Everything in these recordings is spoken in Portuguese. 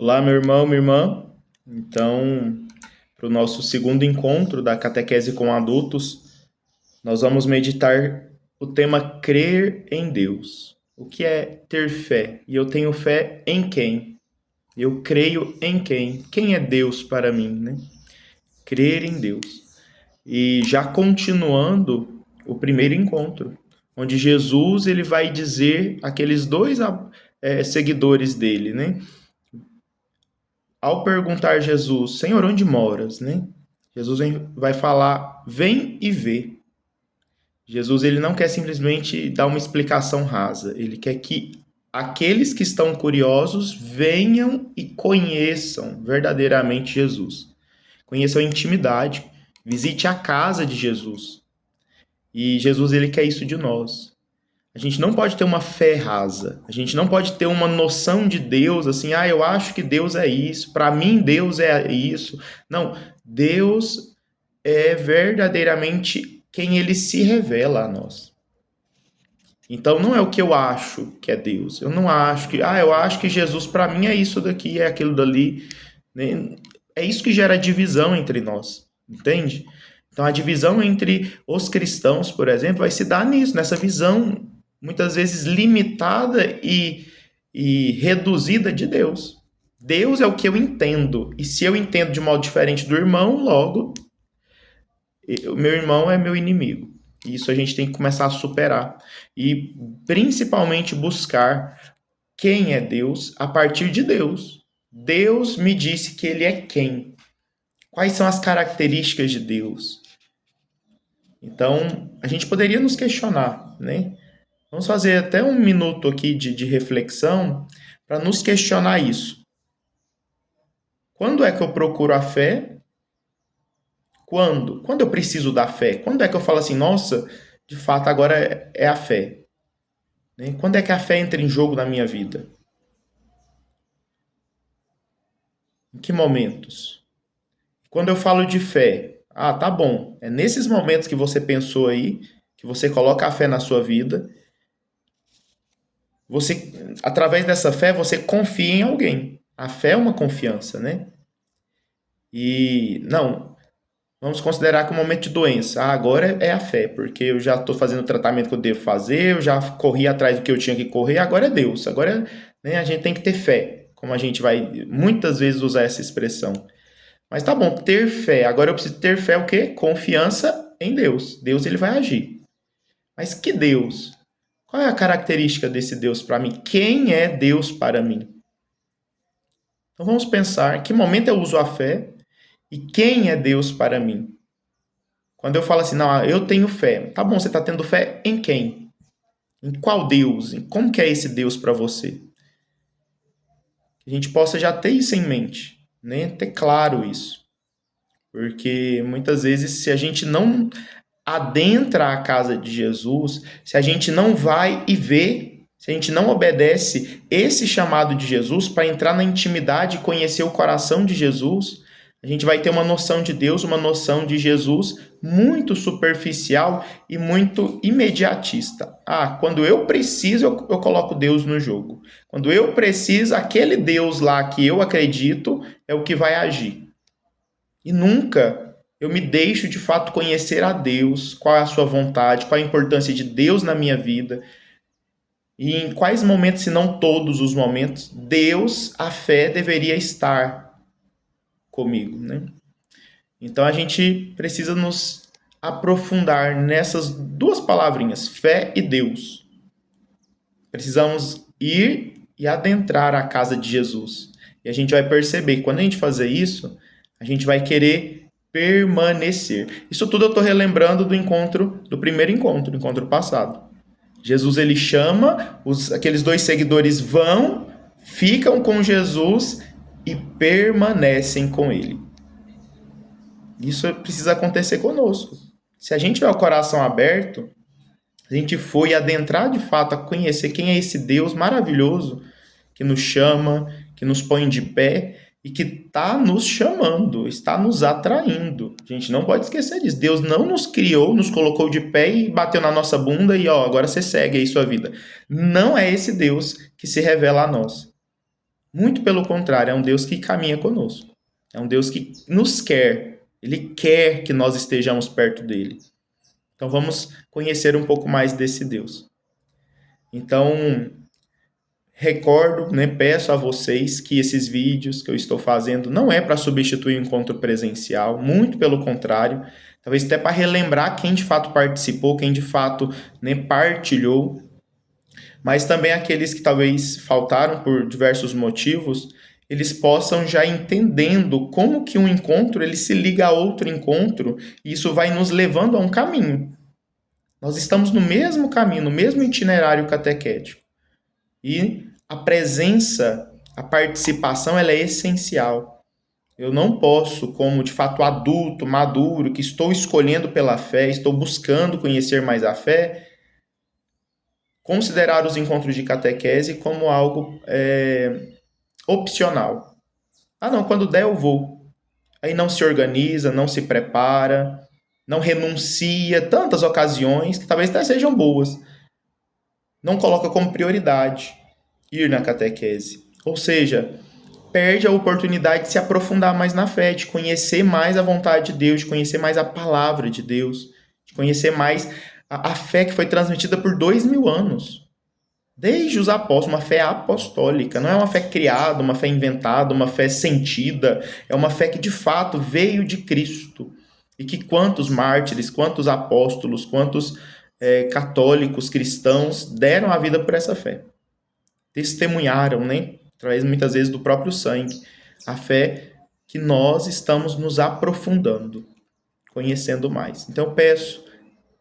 Olá, meu irmão, minha irmã. Então, para o nosso segundo encontro da catequese com adultos, nós vamos meditar o tema crer em Deus. O que é ter fé? E eu tenho fé em quem? Eu creio em quem? Quem é Deus para mim, né? Crer em Deus. E já continuando o primeiro encontro, onde Jesus ele vai dizer àqueles dois seguidores dele, né? Ao perguntar Jesus, Senhor, onde moras, né? Jesus vai falar, vem e vê. Jesus ele não quer simplesmente dar uma explicação rasa, ele quer que aqueles que estão curiosos venham e conheçam verdadeiramente Jesus. Conheçam a intimidade, visite a casa de Jesus. E Jesus ele quer isso de nós. A gente não pode ter uma fé rasa. A gente não pode ter uma noção de Deus assim, eu acho que Deus é isso, para mim Deus é isso. Não, Deus é verdadeiramente quem ele se revela a nós. Então não é o que eu acho que é Deus. Eu não acho que, eu acho que Jesus para mim é isso daqui, é aquilo dali, né? É isso que gera divisão entre nós, entende? Então a divisão entre os cristãos, por exemplo, vai se dar nisso, nessa visão muitas vezes limitada e reduzida de Deus. Deus é o que eu entendo, e se eu entendo de modo diferente do irmão, logo o meu irmão é meu inimigo. Isso a gente tem que começar a superar e principalmente buscar quem é Deus a partir de Deus. Deus me disse que ele é quem? Quais são as características de Deus? Então, a gente poderia nos questionar, né? Vamos fazer até um minuto aqui de reflexão para nos questionar isso. Quando é que eu procuro a fé? Quando? Quando eu preciso da fé? Quando é que eu falo assim, nossa, de fato agora é a fé? Né? Quando é que a fé entra em jogo na minha vida? Em que momentos? Quando eu falo de fé, tá bom, é nesses momentos que você pensou aí, que você coloca a fé na sua vida, você, através dessa fé, você confia em alguém. A fé é uma confiança, né? E, não, vamos considerar que o momento de doença. Agora é a fé, porque eu já estou fazendo o tratamento que eu devo fazer, eu já corri atrás do que eu tinha que correr, agora é Deus. Agora, né, a gente tem que ter fé, como a gente vai muitas vezes usar essa expressão. Mas tá bom, ter fé. Agora eu preciso ter fé o quê? Confiança em Deus. Deus ele vai agir. Mas que Deus? Qual é a característica desse Deus para mim? Quem é Deus para mim? Então vamos pensar, que momento eu uso a fé e quem é Deus para mim? Quando eu falo assim, não, eu tenho fé. Tá bom, você está tendo fé em quem? Em qual Deus? Em como que é esse Deus para você? Que a gente possa já ter isso em mente, né? Ter claro isso. Porque muitas vezes, se a gente não adentra a casa de Jesus, se a gente não vai e vê, se a gente não obedece esse chamado de Jesus para entrar na intimidade e conhecer o coração de Jesus, a gente vai ter uma noção de Deus, uma noção de Jesus muito superficial e muito imediatista. Quando eu preciso, eu coloco Deus no jogo. Quando eu preciso, aquele Deus lá que eu acredito é o que vai agir. E nunca eu me deixo de fato conhecer a Deus, qual é a sua vontade, qual a importância de Deus na minha vida. E em quais momentos, se não todos os momentos, Deus, a fé deveria estar comigo, né? Então a gente precisa nos aprofundar nessas duas palavrinhas, fé e Deus. Precisamos ir e adentrar a casa de Jesus. E a gente vai perceber que quando a gente fazer isso, a gente vai querer permanecer. Isso tudo eu estou relembrando do primeiro encontro, do encontro passado. Jesus ele chama, aqueles dois seguidores vão, ficam com Jesus e permanecem com ele. Isso precisa acontecer conosco. Se a gente tiver o coração aberto, a gente for e adentrar de fato a conhecer quem é esse Deus maravilhoso que nos chama, que nos põe de pé e que está nos chamando, está nos atraindo. A gente não pode esquecer disso. Deus não nos criou, nos colocou de pé e bateu na nossa bunda e agora você segue aí sua vida. Não é esse Deus que se revela a nós. Muito pelo contrário, é um Deus que caminha conosco. É um Deus que nos quer. Ele quer que nós estejamos perto dele. Então vamos conhecer um pouco mais desse Deus. Então, recordo, né, peço a vocês que esses vídeos que eu estou fazendo não é para substituir o encontro presencial, muito pelo contrário, talvez até para relembrar quem de fato participou, quem de fato, né, partilhou, mas também aqueles que talvez faltaram por diversos motivos, eles possam já entendendo como que um encontro ele se liga a outro encontro, e isso vai nos levando a um caminho. Nós estamos no mesmo caminho, no mesmo itinerário catequético. E a presença, a participação, ela é essencial. Eu não posso, como de fato adulto, maduro, que estou escolhendo pela fé, estou buscando conhecer mais a fé, considerar os encontros de catequese como algo opcional. Ah, não, quando der eu vou. Aí não se organiza, não se prepara, não renuncia tantas ocasiões que talvez até sejam boas. Não coloca como prioridade ir na catequese. Ou seja, perde a oportunidade de se aprofundar mais na fé, de conhecer mais a vontade de Deus, de conhecer mais a palavra de Deus, de conhecer mais a fé que foi transmitida por 2000 anos. Desde os apóstolos, uma fé apostólica, não é uma fé criada, uma fé inventada, uma fé sentida, é uma fé que de fato veio de Cristo. E que quantos mártires, quantos apóstolos, quantos católicos, cristãos deram a vida por essa fé. Testemunharam, né? Através muitas vezes do próprio sangue, a fé que nós estamos nos aprofundando, conhecendo mais. Então eu peço,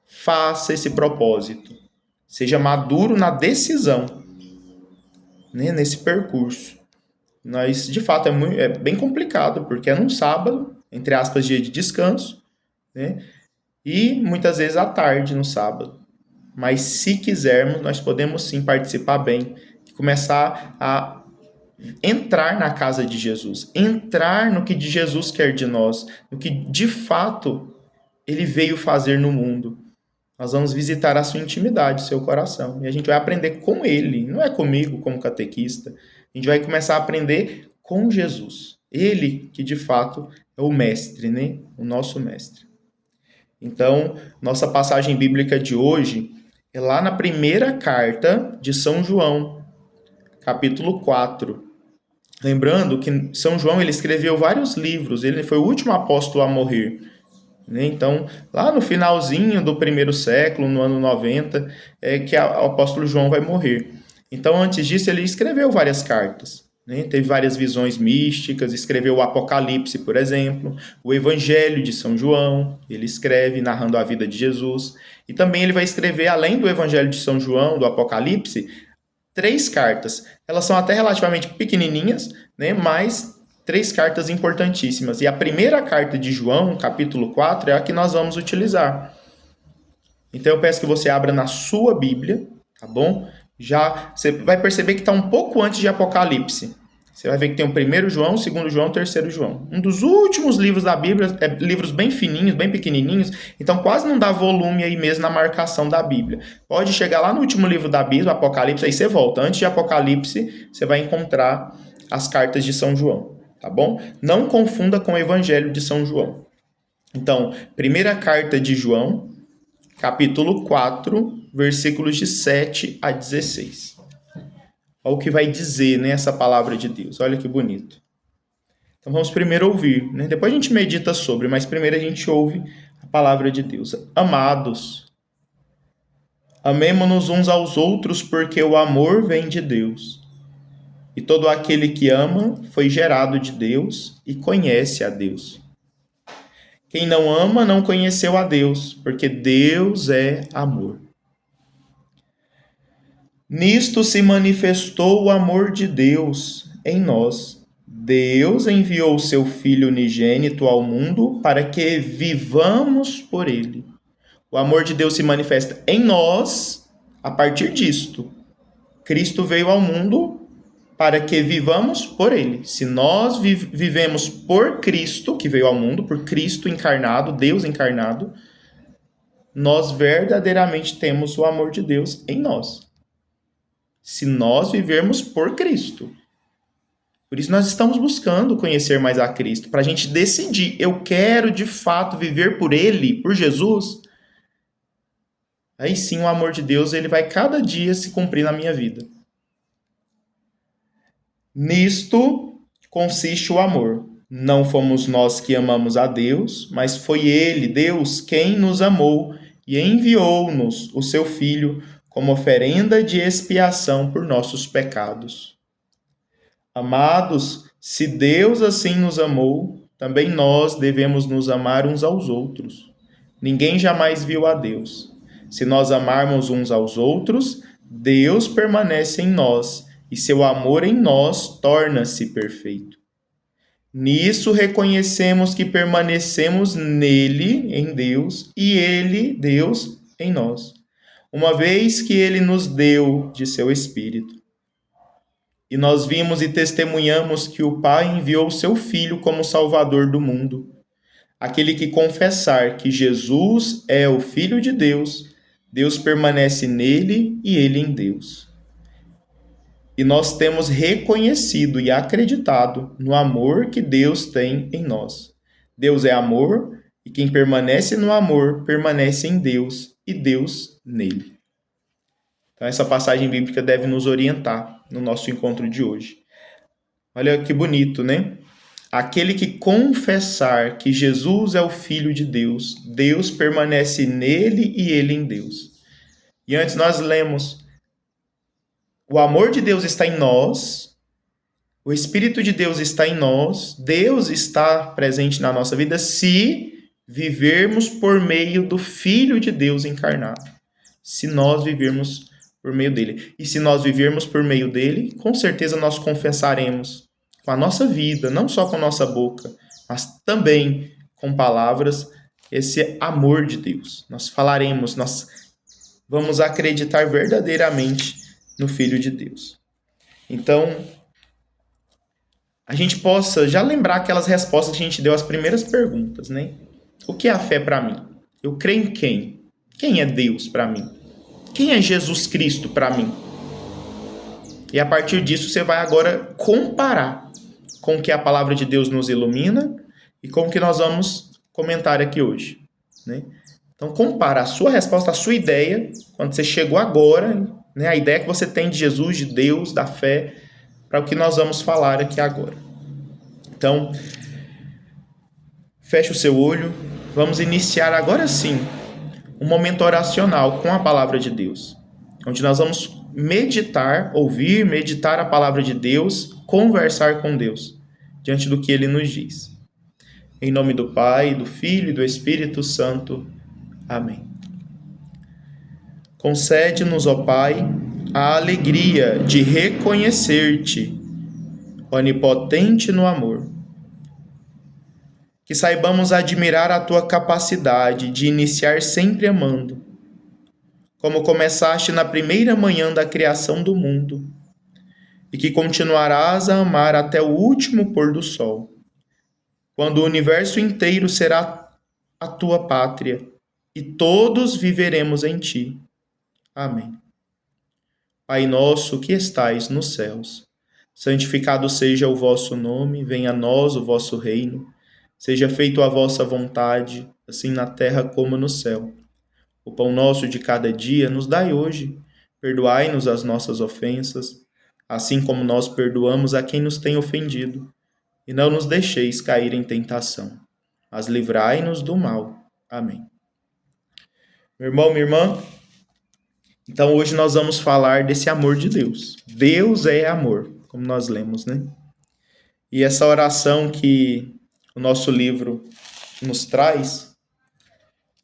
faça esse propósito. Seja maduro na decisão, né, nesse percurso. Nós, de fato, é bem complicado, porque é num sábado, entre aspas, dia de descanso, né, e muitas vezes à tarde no sábado. Mas se quisermos, nós podemos sim participar bem e começar a entrar na casa de Jesus, entrar no que de Jesus quer de nós, no que de fato ele veio fazer no mundo. Nós vamos visitar a sua intimidade, o seu coração. E a gente vai aprender com ele, não é comigo como catequista. A gente vai começar a aprender com Jesus. Ele que de fato é o mestre, né? O nosso mestre. Então, nossa passagem bíblica de hoje é lá na primeira carta de São João, capítulo 4. Lembrando que São João ele escreveu vários livros, ele foi o último apóstolo a morrer. Então, lá no finalzinho do primeiro século, no ano 90, é que o apóstolo João vai morrer. Então, antes disso, ele escreveu várias cartas. Né? Teve várias visões místicas, escreveu o Apocalipse, por exemplo, o Evangelho de São João, ele escreve narrando a vida de Jesus. E também ele vai escrever, além do Evangelho de São João, do Apocalipse, 3 cartas. Elas são até relativamente pequenininhas, né? Mas 3 cartas importantíssimas. E a primeira carta de João, capítulo 4, é a que nós vamos utilizar. Então eu peço que você abra na sua Bíblia, tá bom? Já você vai perceber que está um pouco antes de Apocalipse. Você vai ver que tem o 1 João, o 2 João, o 3 João. Um dos últimos livros da Bíblia, livros bem fininhos, bem pequenininhos, então quase não dá volume aí mesmo na marcação da Bíblia. Pode chegar lá no último livro da Bíblia, Apocalipse, aí você volta. Antes de Apocalipse, você vai encontrar as cartas de São João, tá bom? Não confunda com o Evangelho de São João. Então, primeira carta de João, capítulo 4, versículos de 7 a 16. Olha o que vai dizer, né, essa palavra de Deus. Olha que bonito. Então vamos primeiro ouvir, né? Depois a gente medita sobre, mas primeiro a gente ouve a palavra de Deus. Amados, amemo-nos uns aos outros, porque o amor vem de Deus. E todo aquele que ama foi gerado de Deus e conhece a Deus. Quem não ama não conheceu a Deus, porque Deus é amor. Nisto se manifestou o amor de Deus em nós. Deus enviou o seu Filho unigênito ao mundo para que vivamos por ele. O amor de Deus se manifesta em nós a partir disto. Cristo veio ao mundo para que vivamos por ele. Se nós vivemos por Cristo, que veio ao mundo, por Cristo encarnado, Deus encarnado, nós verdadeiramente temos o amor de Deus em nós. Se nós vivermos por Cristo. Por isso nós estamos buscando conhecer mais a Cristo, para a gente decidir, eu quero de fato viver por Ele, por Jesus. Aí sim o amor de Deus ele vai cada dia se cumprir na minha vida. Nisto consiste o amor. Não fomos nós que amamos a Deus, mas foi Ele, Deus, quem nos amou e enviou-nos o seu Filho como oferenda de expiação por nossos pecados. Amados, se Deus assim nos amou, também nós devemos nos amar uns aos outros. Ninguém jamais viu a Deus. Se nós amarmos uns aos outros, Deus permanece em nós e seu amor em nós torna-se perfeito. Nisso reconhecemos que permanecemos nele, em Deus, e ele, Deus, em nós, uma vez que ele nos deu de seu Espírito. E nós vimos e testemunhamos que o Pai enviou seu Filho como Salvador do mundo. Aquele que confessar que Jesus é o Filho de Deus, Deus permanece nele e ele em Deus. E nós temos reconhecido e acreditado no amor que Deus tem em nós. Deus é amor, e quem permanece no amor permanece em Deus e Deus nele. Então essa passagem bíblica deve nos orientar no nosso encontro de hoje. Olha que bonito, né? Aquele que confessar que Jesus é o Filho de Deus, Deus permanece nele e ele em Deus. E antes nós lemos: o amor de Deus está em nós, o Espírito de Deus está em nós, Deus está presente na nossa vida se vivermos por meio do Filho de Deus encarnado. Se nós vivermos por meio dele. E se nós vivermos por meio dele, com certeza nós confessaremos com a nossa vida, não só com a nossa boca, mas também com palavras, esse amor de Deus. Nós falaremos, nós vamos acreditar verdadeiramente no Filho de Deus. Então, a gente possa já lembrar aquelas respostas que a gente deu às primeiras perguntas, né? O que é a fé para mim? Eu creio em quem? Quem é Deus para mim? Quem é Jesus Cristo para mim? E a partir disso você vai agora comparar com o que a palavra de Deus nos ilumina e com o que nós vamos comentar aqui hoje, né? Então compara a sua resposta, a sua ideia, quando você chegou agora, né, a ideia que você tem de Jesus, de Deus, da fé, para o que nós vamos falar aqui agora. Então, feche o seu olho, vamos iniciar agora sim um momento oracional com a palavra de Deus, onde nós vamos meditar, ouvir, meditar a palavra de Deus, conversar com Deus, diante do que Ele nos diz. Em nome do Pai, do Filho e do Espírito Santo. Amém. Concede-nos, ó Pai, a alegria de reconhecer-te, onipotente no amor. Que saibamos admirar a tua capacidade de iniciar sempre amando, como começaste na primeira manhã da criação do mundo, e que continuarás a amar até o último pôr do sol, quando o universo inteiro será a tua pátria, e todos viveremos em ti. Amém. Pai nosso que estais nos céus, santificado seja o vosso nome, venha a nós o vosso reino, seja feita a vossa vontade, assim na terra como no céu. O pão nosso de cada dia nos dai hoje. Perdoai-nos as nossas ofensas, assim como nós perdoamos a quem nos tem ofendido. E não nos deixeis cair em tentação, mas livrai-nos do mal. Amém. Meu irmão, minha irmã, então hoje nós vamos falar desse amor de Deus. Deus é amor, como nós lemos, né? E essa oração que o nosso livro nos traz,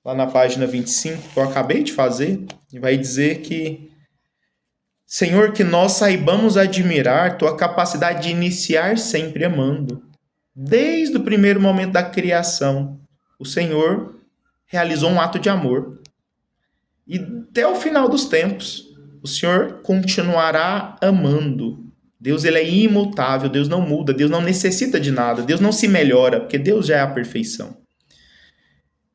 lá na página 25, que eu acabei de fazer, vai dizer que: Senhor, que nós saibamos admirar tua capacidade de iniciar sempre amando. Desde o primeiro momento da criação, o Senhor realizou um ato de amor. E até o final dos tempos, o Senhor continuará amando. Deus, ele é imutável, Deus não muda, Deus não necessita de nada, Deus não se melhora, porque Deus já é a perfeição.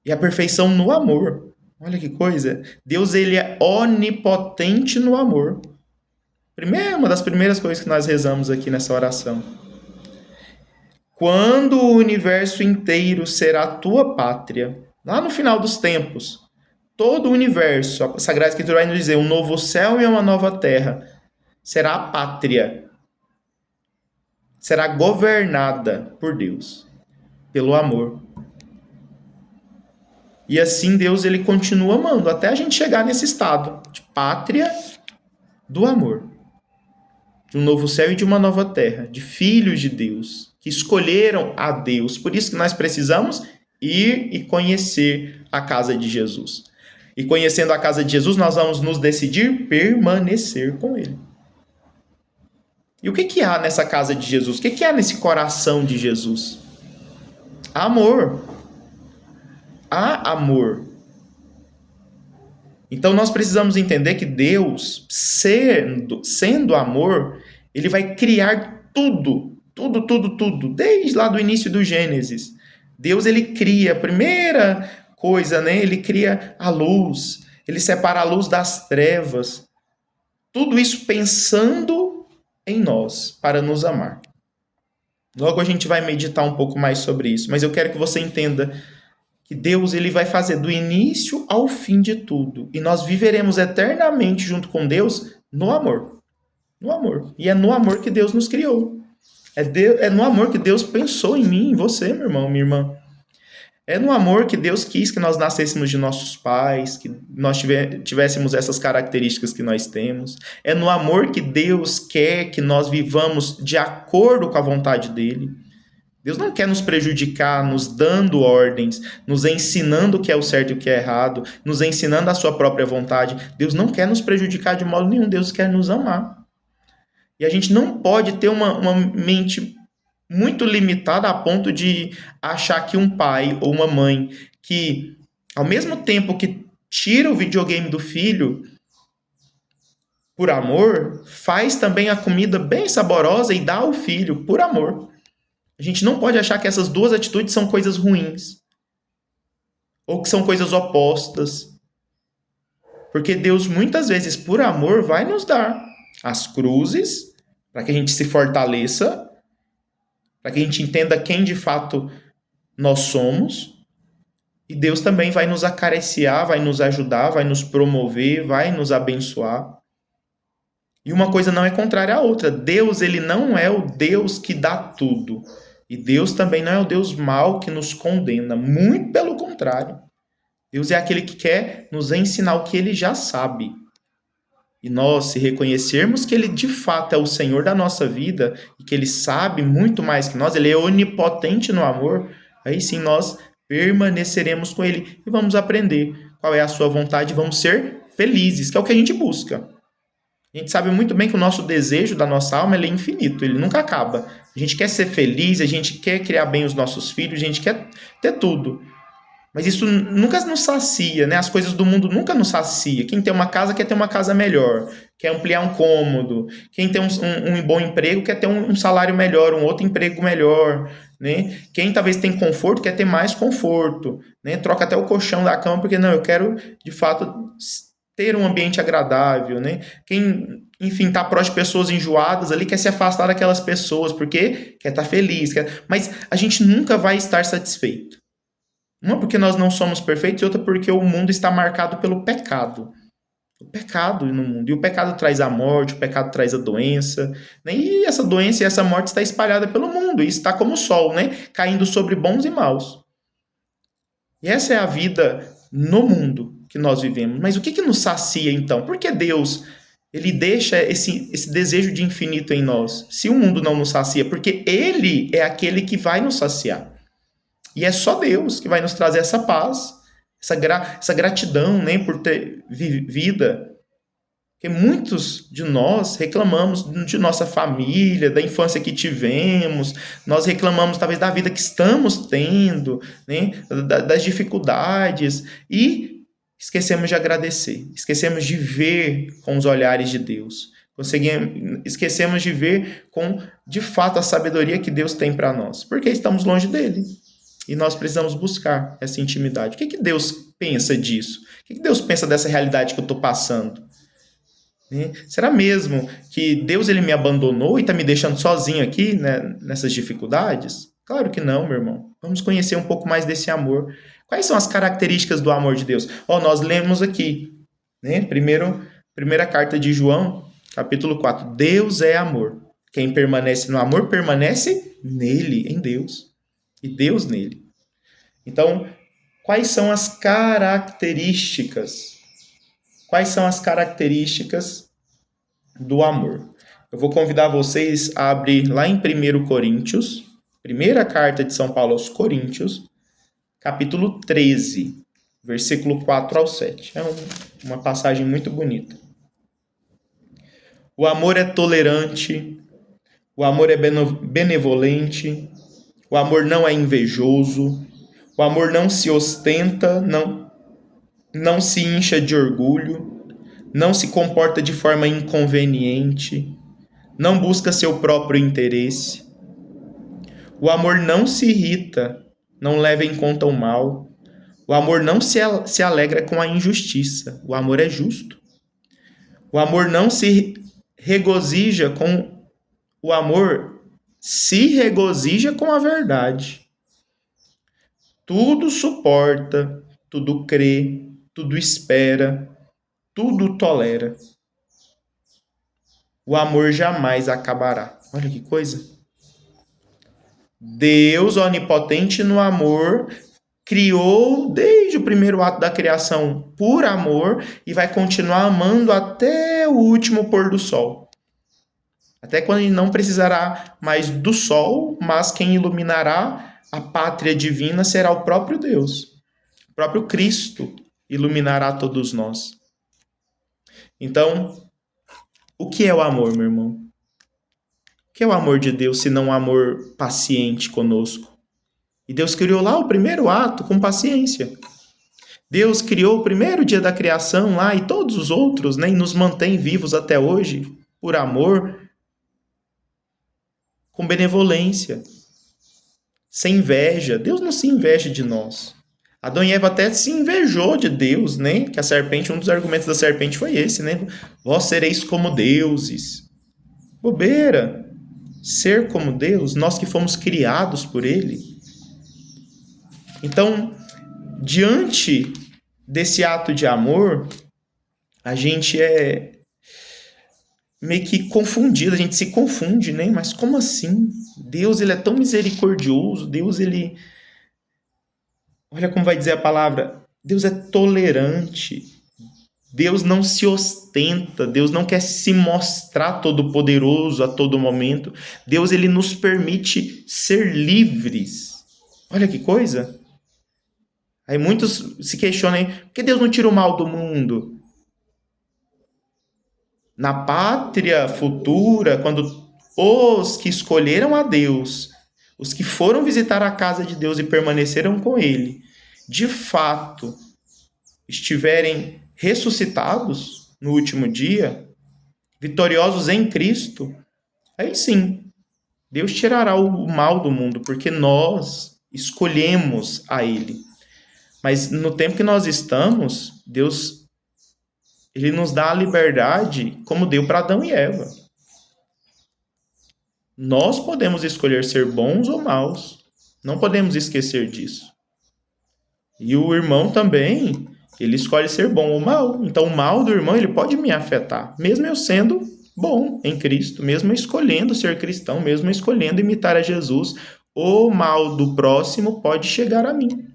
E a perfeição no amor. Olha que coisa. Deus, ele é onipotente no amor. Uma das primeiras coisas que nós rezamos aqui nessa oração. quando o universo inteiro será tua pátria, lá no final dos tempos, todo o universo, a Sagrada Escritura vai nos dizer, um novo céu e uma nova terra, será a pátria, será governada por Deus, pelo amor. E assim Deus ele continua amando, até a gente chegar nesse estado de pátria do amor. De um novo céu e de uma nova terra, de filhos de Deus, que escolheram a Deus. Por isso que nós precisamos ir e conhecer a casa de Jesus. E conhecendo a casa de Jesus, nós vamos nos decidir permanecer com Ele. E o que há nessa casa de Jesus? O que há nesse coração de Jesus? Amor. Há amor. Então nós precisamos entender que Deus, sendo amor, ele vai criar tudo, desde lá do início do Gênesis. Deus ele cria, a primeira coisa, né? Ele cria a luz, ele separa a luz das trevas. Tudo isso pensando em nós, para nos amar. Logo a gente vai meditar um pouco mais sobre isso, mas eu quero que você entenda que Deus ele vai fazer do início ao fim de tudo. E nós viveremos eternamente junto com Deus no amor. No amor. E é no amor que Deus nos criou. É no amor que Deus pensou em mim, em você, meu irmão, minha irmã. É no amor que Deus quis que nós nascêssemos de nossos pais, que nós tivéssemos essas características que nós temos. É no amor que Deus quer que nós vivamos de acordo com a vontade dele. Deus não quer nos prejudicar, nos dando ordens, nos ensinando o que é o certo e o que é errado, nos ensinando a sua própria vontade. Deus não quer nos prejudicar de modo nenhum, Deus quer nos amar. E a gente não pode ter uma mente muito limitada a ponto de achar que um pai ou uma mãe que, ao mesmo tempo que tira o videogame do filho, por amor, faz também a comida bem saborosa e dá ao filho, por amor. A gente não pode achar que essas duas atitudes são coisas ruins. Ou que são coisas opostas. Porque Deus, muitas vezes, por amor, vai nos dar as cruzes, para que a gente se fortaleça, para que a gente entenda quem de fato nós somos. E Deus também vai nos acariciar, vai nos ajudar, vai nos promover, vai nos abençoar. E uma coisa não é contrária à outra. Deus, ele não é o Deus que dá tudo. E Deus também não é o Deus mau que nos condena. Muito pelo contrário. Deus é aquele que quer nos ensinar o que ele já sabe. E nós, se reconhecermos que ele de fato é o Senhor da nossa vida, e que ele sabe muito mais que nós, ele é onipotente no amor, aí sim nós permaneceremos com ele e vamos aprender qual é a sua vontade e vamos ser felizes, que é o que a gente busca. A gente sabe muito bem que o nosso desejo da nossa alma ele é infinito, ele nunca acaba. A gente quer ser feliz, a gente quer criar bem os nossos filhos, a gente quer ter tudo. Mas isso nunca nos sacia, né? As coisas do mundo nunca nos sacia. Quem tem uma casa quer ter uma casa melhor, quer ampliar um cômodo. Quem tem um bom emprego quer ter um salário melhor, um outro emprego melhor, né? Quem talvez tem conforto quer ter mais conforto, né? Troca até o colchão da cama porque não, eu quero de fato ter um ambiente agradável, né? Quem, enfim, está próximo de pessoas enjoadas ali quer se afastar daquelas pessoas porque quer estar feliz, mas a gente nunca vai estar satisfeito. Uma porque nós não somos perfeitos e outra porque o mundo está marcado pelo pecado. O pecado no mundo. E o pecado traz a morte, o pecado traz a doença. Né? E essa doença e essa morte está espalhada pelo mundo. E está como o sol, né? Caindo sobre bons e maus. E essa é a vida no mundo que nós vivemos. Mas o que nos sacia então? Por que Deus ele deixa esse desejo de infinito em nós? Se o mundo não nos sacia, porque ele é aquele que vai nos saciar. E é só Deus que vai nos trazer essa paz, essa gratidão, né, por ter vida. Porque muitos de nós reclamamos de nossa família, da infância que tivemos, nós reclamamos talvez da vida que estamos tendo, né, das dificuldades, e esquecemos de agradecer, esquecemos de ver com os olhares de Deus, esquecemos de ver com, de fato, a sabedoria que Deus tem para nós, porque estamos longe dele. E nós precisamos buscar essa intimidade. O que Deus pensa disso? O que Deus pensa dessa realidade que eu estou passando? Será mesmo que Deus ele me abandonou e está me deixando sozinho aqui, né, nessas dificuldades? Claro que não, meu irmão. Vamos conhecer um pouco mais desse amor. Quais são as características do amor de Deus? Nós lemos aqui, né? Primeira carta de João, capítulo 4. Deus é amor. Quem permanece no amor permanece nele, em Deus. E Deus nele. Então, quais são as características? Quais são as características do amor? Eu vou convidar vocês a abrir lá em 1 Coríntios, primeira carta de São Paulo aos Coríntios, capítulo 13, versículo 4 ao 7. É uma passagem muito bonita. O amor é tolerante, o amor é benevolente, o amor não é invejoso, o amor não se ostenta, não se incha de orgulho, não se comporta de forma inconveniente, não busca seu próprio interesse. O amor não se irrita, não leva em conta o mal. O amor não se alegra com a injustiça. O amor é justo. O amor não se regozija com... O amor se regozija com a verdade. Tudo suporta, tudo crê, tudo espera, tudo tolera. O amor jamais acabará. Olha que coisa. Deus, onipotente no amor, criou desde o primeiro ato da criação por amor e vai continuar amando até o último pôr do sol. Até quando ele não precisará mais do sol, mas quem iluminará a pátria divina será o próprio Deus. O próprio Cristo iluminará todos nós. Então, o que é o amor, meu irmão? O que é o amor de Deus, se não um amor paciente conosco? E Deus criou lá o primeiro ato com paciência. Deus criou o primeiro dia da criação lá e todos os outros, né, e nos mantém vivos até hoje por amor, com benevolência, sem inveja. Deus não se inveja de nós. Adão e Eva até se invejou de Deus, né? Que a serpente, um dos argumentos da serpente foi esse, né? Vós sereis como deuses. Bobeira. Ser como Deus, nós que fomos criados por Ele. Então, diante desse ato de amor, a gente é meio que confundido, a gente se confunde, né? Mas como assim? Deus, ele é tão misericordioso, Deus, ele... Olha como vai dizer a palavra, Deus é tolerante, Deus não se ostenta, Deus não quer se mostrar todo-poderoso a todo momento, Deus, ele nos permite ser livres. Olha que coisa! Aí muitos se questionam, por que Deus não tira o mal do mundo? Na pátria futura, quando os que escolheram a Deus, os que foram visitar a casa de Deus e permaneceram com Ele, de fato, estiverem ressuscitados no último dia, vitoriosos em Cristo, aí sim, Deus tirará o mal do mundo, porque nós escolhemos a Ele. Mas no tempo que nós estamos, Deus, ele nos dá a liberdade como deu para Adão e Eva. Nós podemos escolher ser bons ou maus. Não podemos esquecer disso. E o irmão também, ele escolhe ser bom ou mal. Então o mal do irmão, ele pode me afetar, mesmo eu sendo bom em Cristo, mesmo eu escolhendo ser cristão, mesmo eu escolhendo imitar a Jesus, o mal do próximo pode chegar a mim.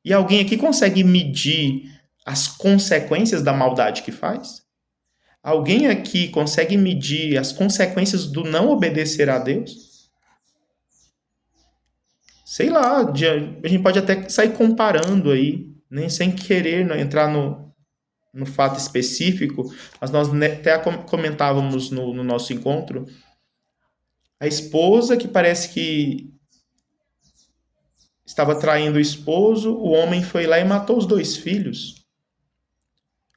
E alguém aqui consegue medir as consequências da maldade que faz? Alguém aqui consegue medir as consequências do não obedecer a Deus? Sei lá, a gente pode até sair comparando aí, nem sem querer não entrar no fato específico, mas nós até comentávamos no nosso encontro, a esposa que parece que estava traindo o esposo, o homem foi lá e matou os 2 filhos.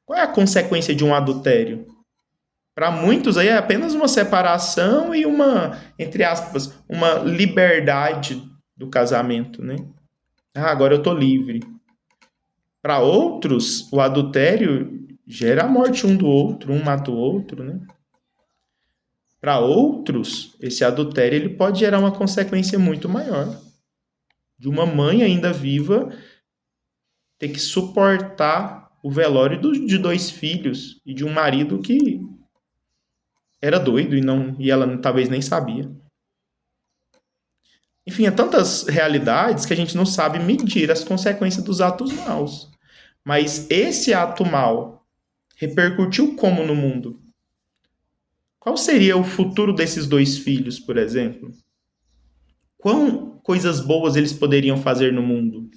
Qual é a consequência de um adultério? Para muitos aí é apenas uma separação e uma, entre aspas, uma liberdade do casamento, né? Agora eu tô livre. Para outros, o adultério gera a morte um do outro, um mata o outro, né? Para outros, esse adultério ele pode gerar uma consequência muito maior. De uma mãe ainda viva ter que suportar o velório de dois filhos e de um marido que era doido e ela talvez nem sabia. Enfim, há tantas realidades que a gente não sabe medir as consequências dos atos maus. Mas esse ato mau repercutiu como no mundo? Qual seria o futuro desses dois filhos, por exemplo? Quão coisas boas eles poderiam fazer no mundo?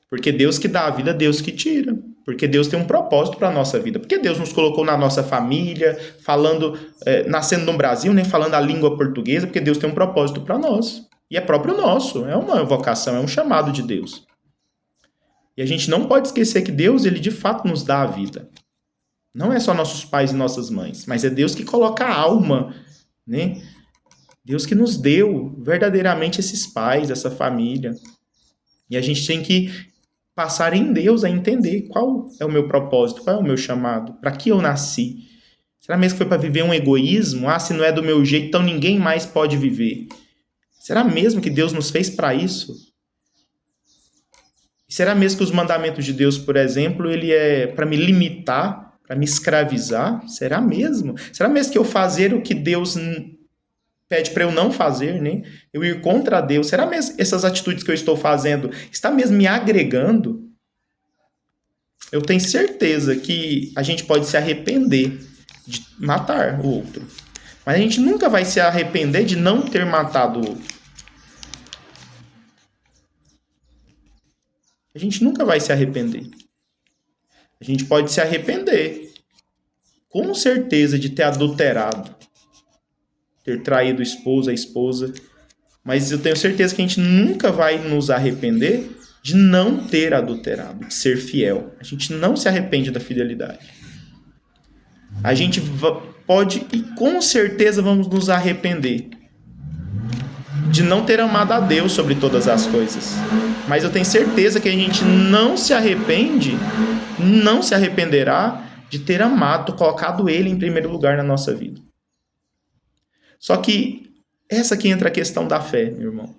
Porque Deus que dá a vida, Deus que tira. Porque Deus tem um propósito para a nossa vida. Porque Deus nos colocou na nossa família, nascendo no Brasil, né, falando a língua portuguesa, porque Deus tem um propósito para nós. E é próprio nosso, é uma vocação, é um chamado de Deus. E a gente não pode esquecer que Deus, ele de fato nos dá a vida. Não é só nossos pais e nossas mães, mas é Deus que coloca a alma, né? Deus que nos deu verdadeiramente esses pais, essa família. E a gente tem que passar em Deus a entender qual é o meu propósito, qual é o meu chamado, para que eu nasci. Será mesmo que foi para viver um egoísmo? Se não é do meu jeito, então ninguém mais pode viver. Será mesmo que Deus nos fez para isso? E será mesmo que os mandamentos de Deus, por exemplo, ele é para me limitar, para me escravizar? Será mesmo? Será mesmo que eu fazer o que Deus pede para eu não fazer, né? Eu ir contra Deus? Será mesmo essas atitudes que eu estou fazendo está mesmo me agregando? Eu tenho certeza que a gente pode se arrepender de matar o outro, mas a gente nunca vai se arrepender de não ter matado o outro. A gente nunca vai se arrepender. A gente pode se arrepender, com certeza, de ter adulterado, ter traído o esposo, a esposa, mas eu tenho certeza que a gente nunca vai nos arrepender de não ter adulterado, de ser fiel. A gente não se arrepende da fidelidade. A gente pode e com certeza vamos nos arrepender de não ter amado a Deus sobre todas as coisas. Mas eu tenho certeza que a gente não se arrepende, não se arrependerá de ter amado, colocado Ele em primeiro lugar na nossa vida. Só que essa aqui entra a questão da fé, meu irmão.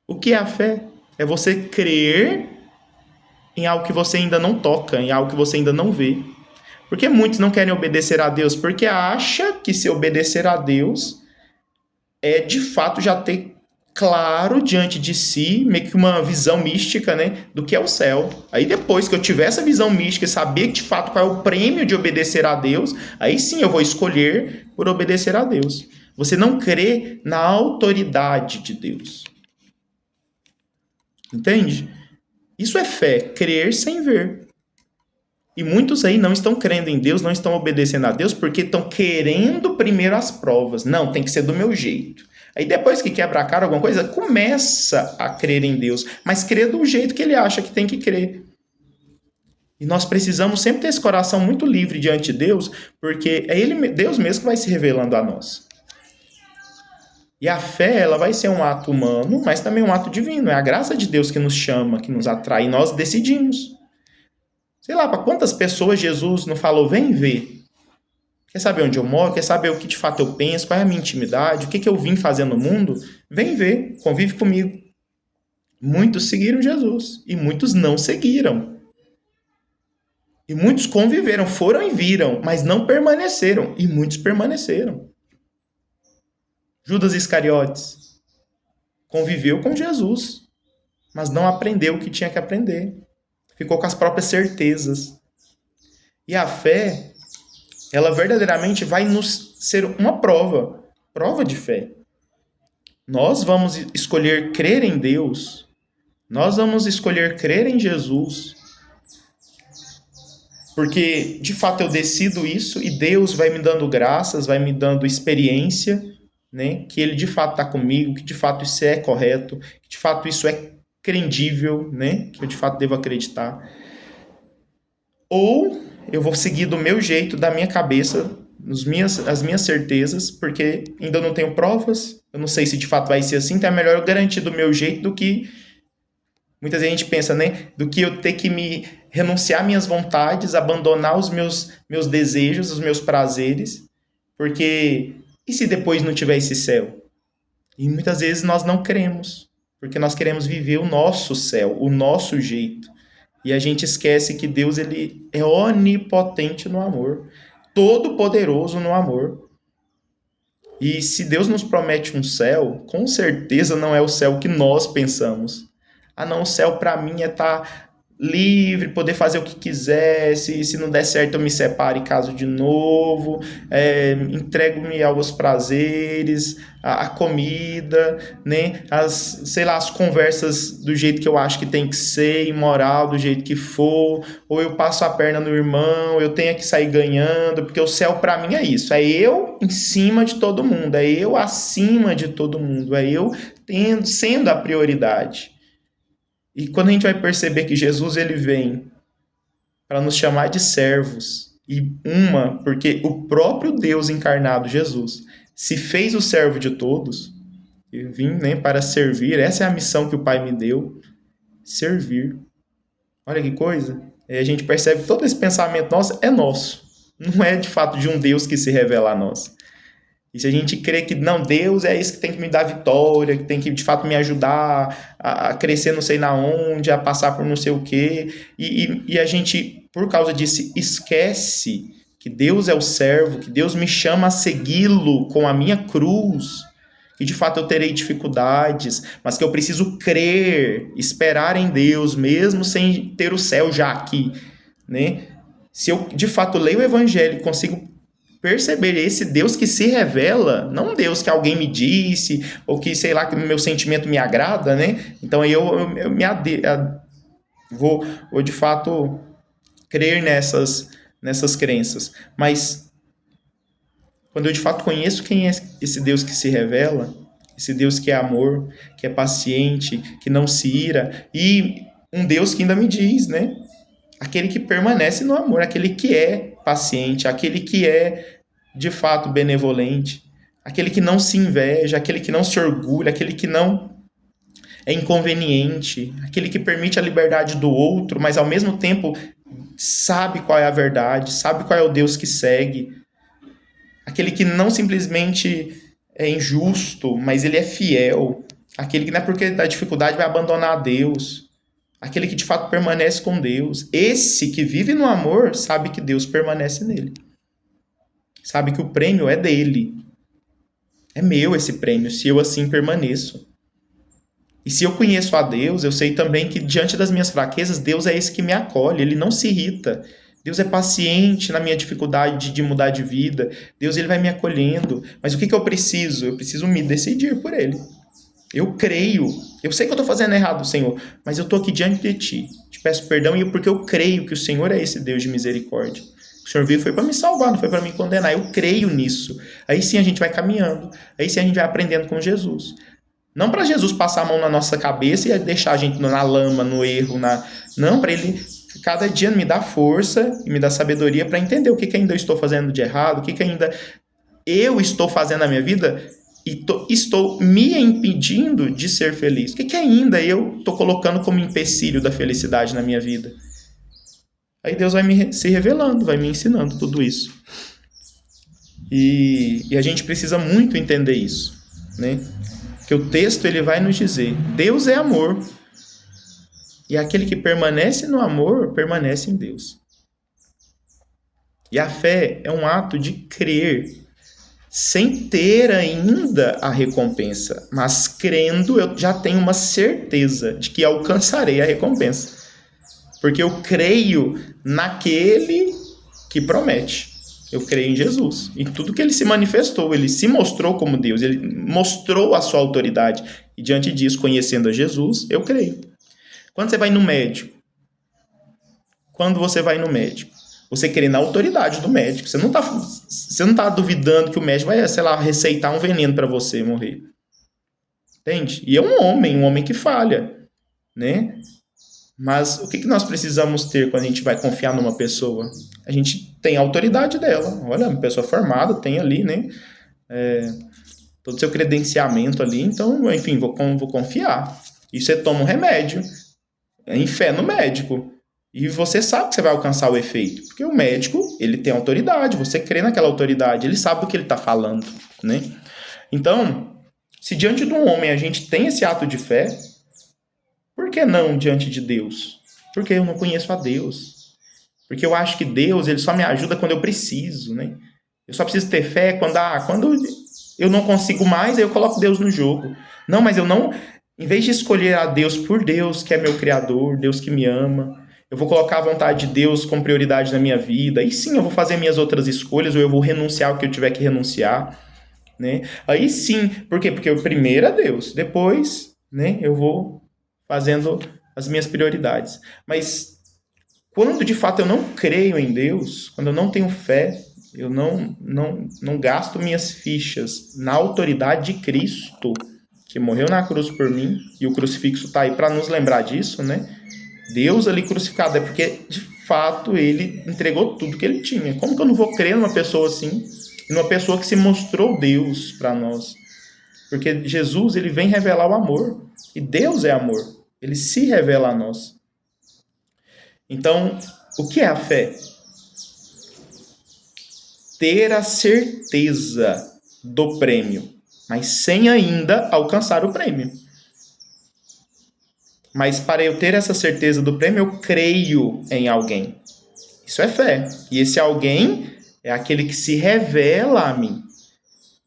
O que é a fé? É você crer em algo que você ainda não toca, em algo que você ainda não vê. Porque muitos não querem obedecer a Deus, porque acha que se obedecer a Deus é de fato já ter claro diante de si, meio que uma visão mística, né, do que é o céu. Aí depois que eu tiver essa visão mística e saber de fato qual é o prêmio de obedecer a Deus, aí sim eu vou escolher por obedecer a Deus. Você não crê na autoridade de Deus. Entende? Isso é fé, crer sem ver. E muitos aí não estão crendo em Deus, não estão obedecendo a Deus, porque estão querendo primeiro as provas. Não, tem que ser do meu jeito. Aí depois que quebra a cara alguma coisa, começa a crer em Deus, mas crer do jeito que ele acha que tem que crer. E nós precisamos sempre ter esse coração muito livre diante de Deus, porque é Deus mesmo que vai se revelando a nós. E a fé, ela vai ser um ato humano, mas também um ato divino. É a graça de Deus que nos chama, que nos atrai, e nós decidimos. Sei lá, para quantas pessoas Jesus não falou, vem ver. Quer saber onde eu moro? Quer saber o que de fato eu penso? Qual é a minha intimidade? O que eu vim fazer no mundo? Vem ver, convive comigo. Muitos seguiram Jesus e muitos não seguiram. E muitos conviveram, foram e viram, mas não permaneceram. E muitos permaneceram. Judas Iscariotes conviveu com Jesus, mas não aprendeu o que tinha que aprender. Ficou com as próprias certezas. E a fé, ela verdadeiramente vai nos ser uma prova de fé. Nós vamos escolher crer em Deus, nós vamos escolher crer em Jesus, porque de fato eu decido isso e Deus vai me dando graças, vai me dando experiência, né? Que Ele de fato está comigo, que de fato isso é correto, que de fato isso é credível, né? Que eu de fato devo acreditar. Ou eu vou seguir do meu jeito, da minha cabeça, as minhas certezas, porque ainda não tenho provas, eu não sei se de fato vai ser assim, então é melhor eu garantir do meu jeito do que Muitas vezes a gente pensa, né, do que eu ter que me renunciar minhas vontades, abandonar os meus desejos, os meus prazeres, porque e se depois não tiver esse céu? E muitas vezes nós não queremos, porque nós queremos viver o nosso céu, o nosso jeito. E a gente esquece que Deus ele é onipotente no amor, todo poderoso no amor. E se Deus nos promete um céu, com certeza não é o céu que nós pensamos. Ah, não, o céu para mim é estar livre, poder fazer o que quiser. Se não der certo, eu me separo e caso de novo. Entrego-me aos prazeres, a comida, né? Sei lá, as conversas do jeito que eu acho que tem que ser, imoral, do jeito que for. Ou eu passo a perna no irmão, eu tenho que sair ganhando, porque o céu para mim é isso. É eu em cima de todo mundo, é eu acima de todo mundo, é eu sendo a prioridade. E quando a gente vai perceber que Jesus ele vem para nos chamar de servos, porque o próprio Deus encarnado, Jesus, se fez o servo de todos, eu vim, né, para servir, essa é a missão que o Pai me deu, servir. Olha que coisa. E a gente percebe que todo esse pensamento nosso é nosso, não é de fato de um Deus que se revela a nós. E se a gente crê que, não, Deus é esse que tem que me dar vitória, que tem que, de fato, me ajudar a crescer não sei na onde, a passar por não sei o quê, e a gente, por causa disso, esquece que Deus é o servo, que Deus me chama a segui-lo com a minha cruz, que, de fato, eu terei dificuldades, mas que eu preciso crer, esperar em Deus, mesmo sem ter o céu já aqui, né? Se eu, de fato, leio o Evangelho e consigo perceber esse Deus que se revela, não um Deus que alguém me disse, ou que, sei lá, que o meu sentimento me agrada, né? Então eu vou de fato crer nessas crenças. Mas quando eu de fato conheço quem é esse Deus que se revela, esse Deus que é amor, que é paciente, que não se ira, e um Deus que ainda me diz, né? Aquele que permanece no amor, aquele que é paciente, aquele que é de fato benevolente, aquele que não se inveja, aquele que não se orgulha, aquele que não é inconveniente, aquele que permite a liberdade do outro, mas ao mesmo tempo sabe qual é a verdade, sabe qual é o Deus que segue, aquele que não simplesmente é injusto, mas ele é fiel, aquele que não é porque da dificuldade vai abandonar a Deus, aquele que de fato permanece com Deus. Esse que vive no amor sabe que Deus permanece nele. Sabe que o prêmio é dele. É meu esse prêmio, se eu assim permaneço. E se eu conheço a Deus, eu sei também que diante das minhas fraquezas, Deus é esse que me acolhe, ele não se irrita. Deus é paciente na minha dificuldade de mudar de vida. Deus ele vai me acolhendo. Mas o que eu preciso? Eu preciso me decidir por ele. Eu creio, eu sei que eu estou fazendo errado, Senhor, mas eu estou aqui diante de Ti. Te peço perdão porque eu creio que o Senhor é esse Deus de misericórdia. O Senhor veio foi para me salvar, não foi para me condenar. Eu creio nisso. Aí sim a gente vai caminhando. Aí sim a gente vai aprendendo com Jesus. Não para Jesus passar a mão na nossa cabeça e deixar a gente na lama, no erro. Não, para Ele cada dia me dar força e me dar sabedoria para entender o que ainda eu estou fazendo de errado, o que ainda eu estou fazendo na minha vida e estou me impedindo de ser feliz. O que ainda eu estou colocando como empecilho da felicidade na minha vida? Aí Deus vai se revelando, vai me ensinando tudo isso. E a gente precisa muito entender isso, né? Que o texto ele vai nos dizer, Deus é amor. E aquele que permanece no amor, permanece em Deus. E a fé é um ato de crer, sem ter ainda a recompensa. Mas crendo, eu já tenho uma certeza de que alcançarei a recompensa. Porque eu creio naquele que promete. Eu creio em Jesus. Em tudo que ele se manifestou, ele se mostrou como Deus, ele mostrou a sua autoridade. E diante disso, conhecendo a Jesus, eu creio. Quando você vai no médico, você crê na autoridade do médico. Você não tá duvidando que o médico vai, sei lá, receitar um veneno para você morrer. Entende? E é um homem que falha, né? Mas o que nós precisamos ter quando a gente vai confiar numa pessoa? A gente tem a autoridade dela. Olha, uma pessoa formada, tem ali, né? Todo o seu credenciamento ali. Então, enfim, vou confiar. E você toma um remédio. em fé no médico. E você sabe que você vai alcançar o efeito. Porque o médico, ele tem autoridade, você crê naquela autoridade, ele sabe do que ele está falando, né? Então, se diante de um homem a gente tem esse ato de fé, por que não diante de Deus? Porque eu não conheço a Deus. Porque eu acho que Deus, ele só me ajuda quando eu preciso, né? Eu só preciso ter fé quando eu não consigo mais, aí eu coloco Deus no jogo. Não, mas eu não... Em vez de escolher a Deus por Deus, que é meu Criador, Deus que me ama, eu vou colocar a vontade de Deus como prioridade na minha vida. Aí sim eu vou fazer minhas outras escolhas, ou eu vou renunciar ao que eu tiver que renunciar, né? Aí sim, por quê? Porque eu primeiro é Deus, depois, né, eu vou fazendo as minhas prioridades. Mas quando de fato eu não creio em Deus, quando eu não tenho fé, eu não gasto minhas fichas na autoridade de Cristo, que morreu na cruz por mim, e o crucifixo está aí para nos lembrar disso, né? Deus ali crucificado, é porque de fato ele entregou tudo que ele tinha. Como que eu não vou crer numa pessoa assim, numa pessoa que se mostrou Deus para nós? Porque Jesus, ele vem revelar o amor, e Deus é amor, ele se revela a nós. Então, o que é a fé? Ter a certeza do prêmio, mas sem ainda alcançar o prêmio. Mas para eu ter essa certeza do prêmio, eu creio em alguém. Isso é fé. E esse alguém é aquele que se revela a mim.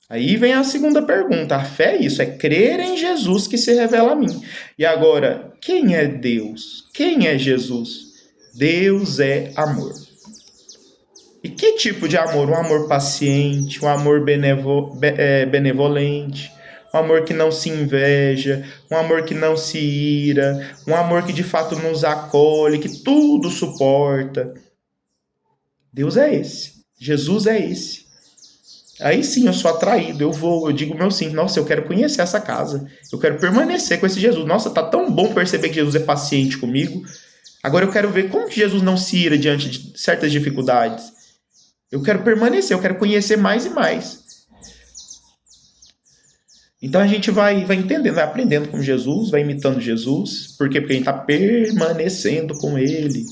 Aí vem a segunda pergunta. A fé é isso, é crer em Jesus que se revela a mim. E agora, quem é Deus? Quem é Jesus? Deus é amor. E que tipo de amor? Um amor paciente, um amor benevolente, um amor que não se inveja, um amor que não se ira, um amor que de fato nos acolhe, que tudo suporta. Deus é esse. Jesus é esse. Aí sim eu sou atraído, eu digo meu sim, nossa, eu quero conhecer essa casa, eu quero permanecer com esse Jesus. Nossa, tá tão bom perceber que Jesus é paciente comigo. Agora eu quero ver como que Jesus não se ira diante de certas dificuldades. Eu quero permanecer, eu quero conhecer mais e mais. Então a gente vai entendendo, vai aprendendo com Jesus, vai imitando Jesus. Por quê? Porque a gente está permanecendo com Ele.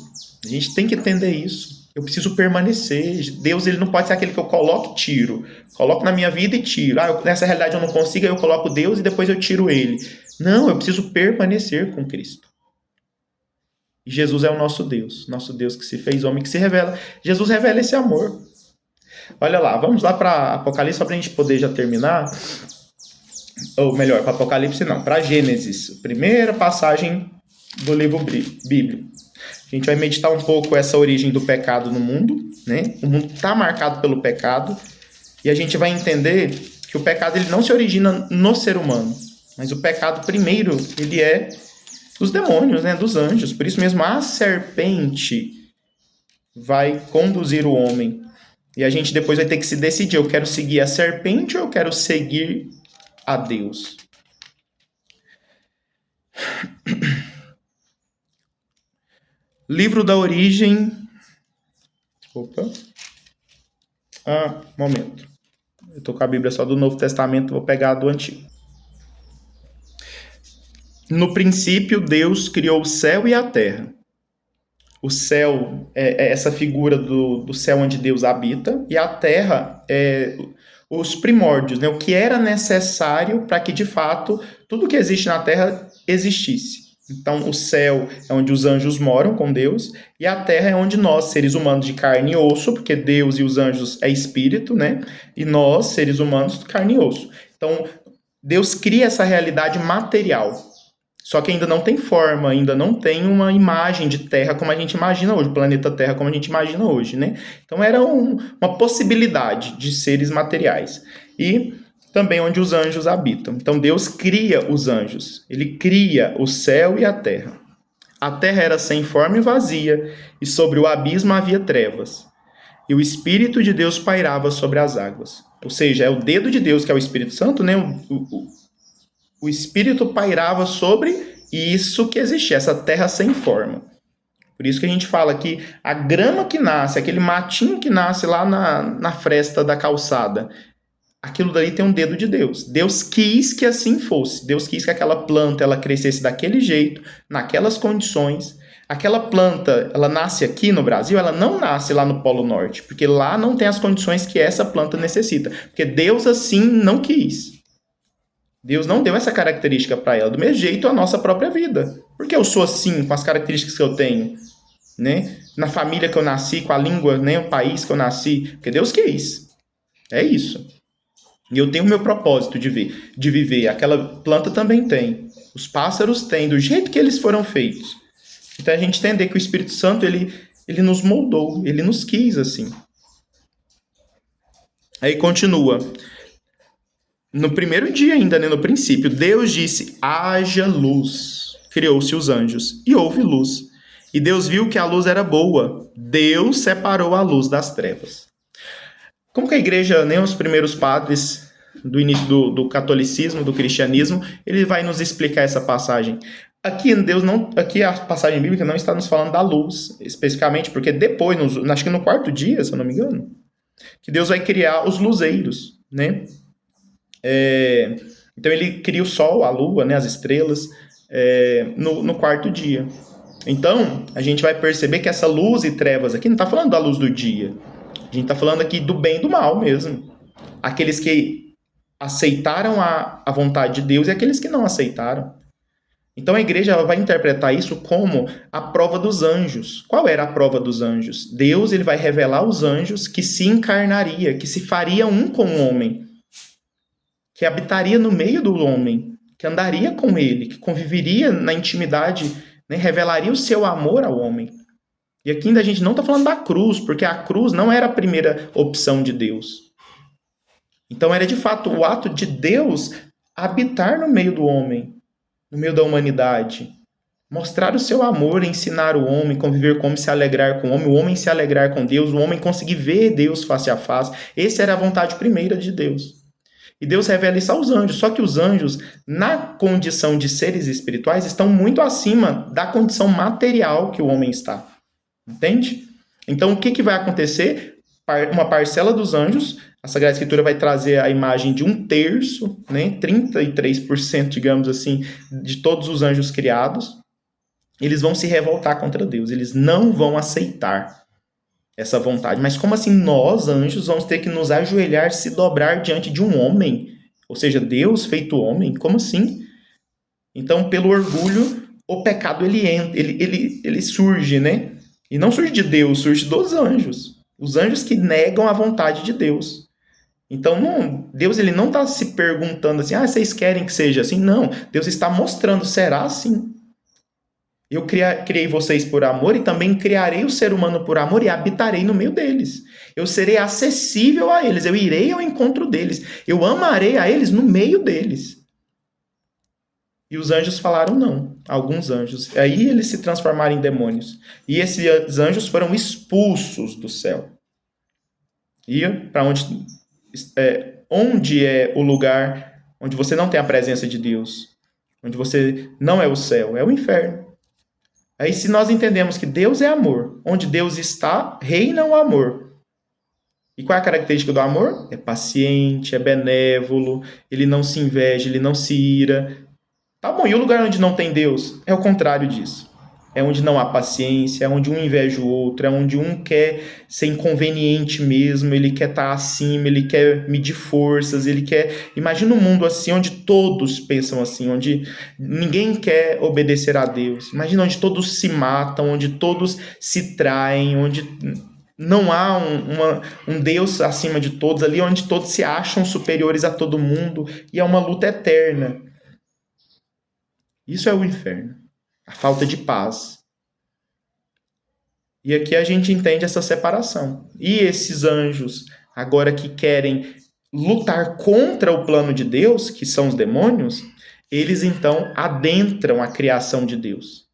A gente tem que entender isso. Eu preciso permanecer. Deus, ele não pode ser aquele que eu coloco e tiro. Coloco na minha vida e tiro. Nessa realidade eu não consigo, aí eu coloco Deus e depois eu tiro Ele. Não, eu preciso permanecer com Cristo. E Jesus é o nosso Deus que se fez homem, que se revela. Jesus revela esse amor. Olha lá, vamos lá para Apocalipse, só para a gente poder já terminar. Ou melhor, para Apocalipse não, para Gênesis, primeira passagem do livro bíblico. A gente vai meditar um pouco essa origem do pecado no mundo, né? O mundo está marcado pelo pecado, e a gente vai entender que o pecado ele não se origina no ser humano, mas o pecado primeiro, ele é dos demônios, né? Dos anjos. Por isso mesmo, a serpente vai conduzir o homem. E a gente depois vai ter que se decidir, eu quero seguir a serpente ou eu quero seguir a Deus. Livro da origem. Opa. Momento. Eu tô com a Bíblia só do Novo Testamento, vou pegar a do Antigo. No princípio, Deus criou o céu e a terra. O céu é essa figura do céu onde Deus habita, e a terra é os primórdios, né? O que era necessário para que, de fato, tudo que existe na terra existisse. Então, o céu é onde os anjos moram com Deus, e a terra é onde nós, seres humanos de carne e osso, porque Deus e os anjos é espírito, né? E nós, seres humanos, carne e osso. Então, Deus cria essa realidade material. Só que ainda não tem forma, ainda não tem uma imagem de Terra como a gente imagina hoje, o planeta Terra como a gente imagina hoje, né? Então era uma possibilidade de seres materiais. E também onde os anjos habitam. Então Deus cria os anjos, ele cria o céu e a terra. A terra era sem forma e vazia, e sobre o abismo havia trevas. E o Espírito de Deus pairava sobre as águas. Ou seja, é o dedo de Deus, que é o Espírito Santo, né? O Espírito pairava sobre isso que existia, essa terra sem forma. Por isso que a gente fala que a grama que nasce, aquele matinho que nasce lá na fresta da calçada, aquilo dali tem um dedo de Deus. Deus quis que assim fosse. Deus quis que aquela planta ela crescesse daquele jeito, naquelas condições. Aquela planta, ela nasce aqui no Brasil, ela não nasce lá no Polo Norte, porque lá não tem as condições que essa planta necessita, porque Deus assim não quis. Deus não deu essa característica para ela, do mesmo jeito a nossa própria vida. Porque eu sou assim, com as características que eu tenho, né? Na família que eu nasci, com a língua, né? O país que eu nasci, porque Deus quis. É isso. E eu tenho o meu propósito de viver. Aquela planta também tem. Os pássaros têm, do jeito que eles foram feitos. Então a gente entender que o Espírito Santo, ele nos moldou, ele nos quis assim. Aí continua. No primeiro dia ainda, né, no princípio, Deus disse, haja luz. Criou-se os anjos e houve luz. E Deus viu que a luz era boa. Deus separou a luz das trevas. Como que a igreja, né, os primeiros padres do início do catolicismo, do cristianismo, ele vai nos explicar essa passagem. Aqui a passagem bíblica não está nos falando da luz, especificamente, porque depois, acho que no quarto dia, se eu não me engano, que Deus vai criar os luzeiros, né? Então ele cria o sol, a lua, né, as estrelas, no quarto dia. Então, a gente vai perceber que essa luz e trevas aqui não está falando da luz do dia. A gente está falando aqui do bem e do mal mesmo. Aqueles que aceitaram a vontade de Deus e aqueles que não aceitaram. Então a igreja ela vai interpretar isso como a prova dos anjos. Qual era a prova dos anjos? Deus ele vai revelar aos anjos que se encarnaria, que se faria um com o homem, que habitaria no meio do homem, que andaria com ele, que conviveria na intimidade, né, revelaria o seu amor ao homem. E aqui ainda a gente não está falando da cruz, porque a cruz não era a primeira opção de Deus. Então era de fato o ato de Deus habitar no meio do homem, no meio da humanidade. Mostrar o seu amor, ensinar o homem, conviver com o homem, se alegrar com o homem se alegrar com Deus, o homem conseguir ver Deus face a face. Essa era a vontade primeira de Deus. E Deus revela isso aos anjos. Só que os anjos, na condição de seres espirituais, estão muito acima da condição material que o homem está. Entende? Então, o que vai acontecer? Uma parcela dos anjos, a Sagrada Escritura vai trazer a imagem de 1/3, né? 33%, digamos assim, de todos os anjos criados. Eles vão se revoltar contra Deus. Eles não vão aceitar essa vontade. Mas como assim nós, anjos, vamos ter que nos ajoelhar, se dobrar diante de um homem? Ou seja, Deus feito homem? Como assim? Então, pelo orgulho, o pecado ele surge, né? E não surge de Deus, surge dos anjos. Os anjos que negam a vontade de Deus. Então, Deus ele não está se perguntando assim, vocês querem que seja assim? Não, Deus está mostrando, será assim? Eu criei vocês por amor e também criarei o ser humano por amor e habitarei no meio deles. Eu serei acessível a eles, eu irei ao encontro deles, eu amarei a eles no meio deles. E os anjos falaram não, alguns anjos. Aí eles se transformaram em demônios. E esses anjos foram expulsos do céu. E para onde é o lugar onde você não tem a presença de Deus, onde você não é o céu, é o inferno. Aí se nós entendemos que Deus é amor, onde Deus está, reina o amor. E qual é a característica do amor? É paciente, é benévolo, ele não se inveja, ele não se ira. Tá bom, e o lugar onde não tem Deus? É o contrário disso. É onde não há paciência, é onde um inveja o outro, é onde um quer ser inconveniente mesmo, ele quer estar acima, ele quer medir forças, ele quer... Imagina um mundo assim, onde todos pensam assim, onde ninguém quer obedecer a Deus. Imagina onde todos se matam, onde todos se traem, onde não há um Deus acima de todos, ali onde todos se acham superiores a todo mundo, e é uma luta eterna. Isso é o inferno. A falta de paz. E aqui a gente entende essa separação. E esses anjos, agora que querem lutar contra o plano de Deus, que são os demônios, eles então adentram a criação de Deus.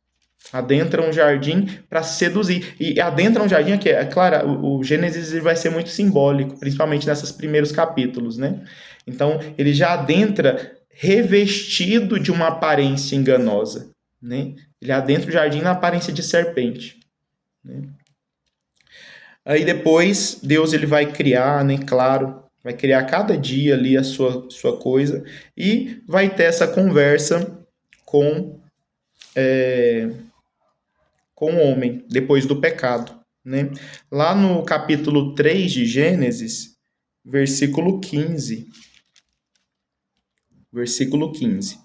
Adentram o jardim para seduzir. E adentram o jardim aqui, é claro, o Gênesis vai ser muito simbólico, principalmente nesses primeiros capítulos, né? Então, ele já adentra revestido de uma aparência enganosa, né? Ele adentra o jardim na aparência de serpente, né? Aí depois Deus ele vai criar, né, claro, vai criar cada dia ali a sua coisa e vai ter essa conversa com, com o homem depois do pecado, né? Lá no capítulo 3 de Gênesis, versículo 15. Versículo 15.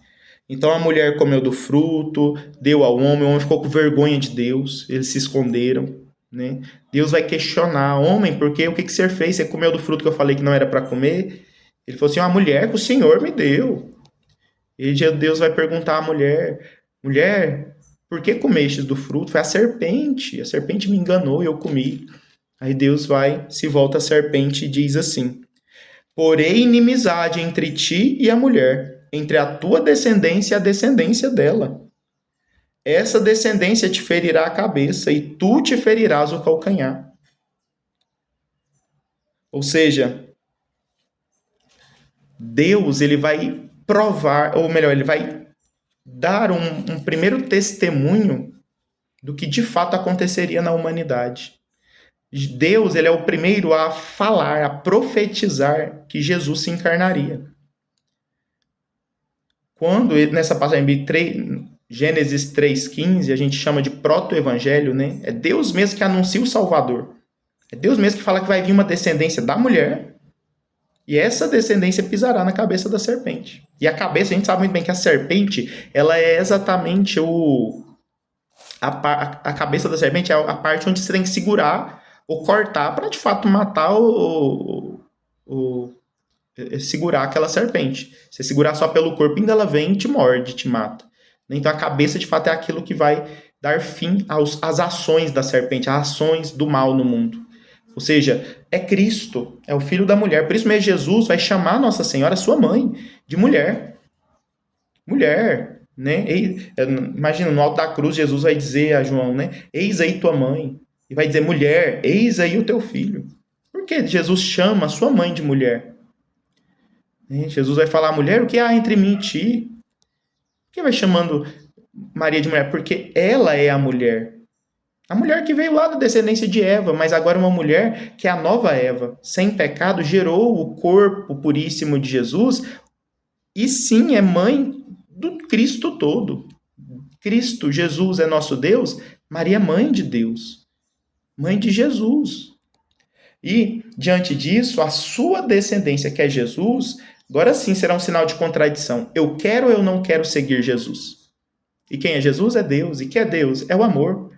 Então a mulher comeu do fruto, deu ao homem, o homem ficou com vergonha de Deus, eles se esconderam, né? Deus vai questionar, homem, porque o que você fez? Você comeu do fruto que eu falei que não era para comer? Ele falou assim, a mulher que o Senhor me deu. E Deus vai perguntar à mulher, mulher, por que comestes do fruto? Foi a serpente me enganou e eu comi. Aí Deus vai, se volta à serpente e diz assim, porém inimizade entre ti e a mulher, entre a tua descendência e a descendência dela. Essa descendência te ferirá a cabeça e tu te ferirás o calcanhar. Ou seja, Deus ele vai provar, ou melhor, ele vai dar um primeiro testemunho do que de fato aconteceria na humanidade. Deus ele é o primeiro a falar, a profetizar que Jesus se encarnaria. Quando nessa passagem Gênesis 3,15, a gente chama de proto-evangelho, né? É Deus mesmo que anuncia o Salvador. É Deus mesmo que fala que vai vir uma descendência da mulher e essa descendência pisará na cabeça da serpente. E a cabeça, a gente sabe muito bem que a serpente, ela é exatamente a cabeça da serpente é a parte onde você tem que segurar ou cortar para de fato matar segurar aquela serpente. Se segurar só pelo corpo, ainda ela vem e te morde, te mata. Então a cabeça de fato é aquilo que vai dar fim às ações da serpente, às ações do mal no mundo. Ou seja, é Cristo, é o Filho da mulher. Por isso mesmo Jesus vai chamar Nossa Senhora, sua mãe, de mulher. Mulher, né? Imagina, no alto da cruz, Jesus vai dizer a João, né? Eis aí tua mãe. E vai dizer, mulher, eis aí o teu filho. Por que Jesus chama a sua mãe de mulher? Jesus vai falar, mulher, o que há entre mim e ti? Por que vai chamando Maria de mulher? Porque ela é a mulher. A mulher que veio lá da descendência de Eva, mas agora uma mulher que é a nova Eva, sem pecado, gerou o corpo puríssimo de Jesus e sim é mãe do Cristo todo. Cristo, Jesus é nosso Deus, Maria é mãe de Deus, mãe de Jesus. E, diante disso, a sua descendência, que é Jesus, agora sim será um sinal de contradição. Eu quero ou eu não quero seguir Jesus? E quem é Jesus? É Deus. E que é Deus? É o amor.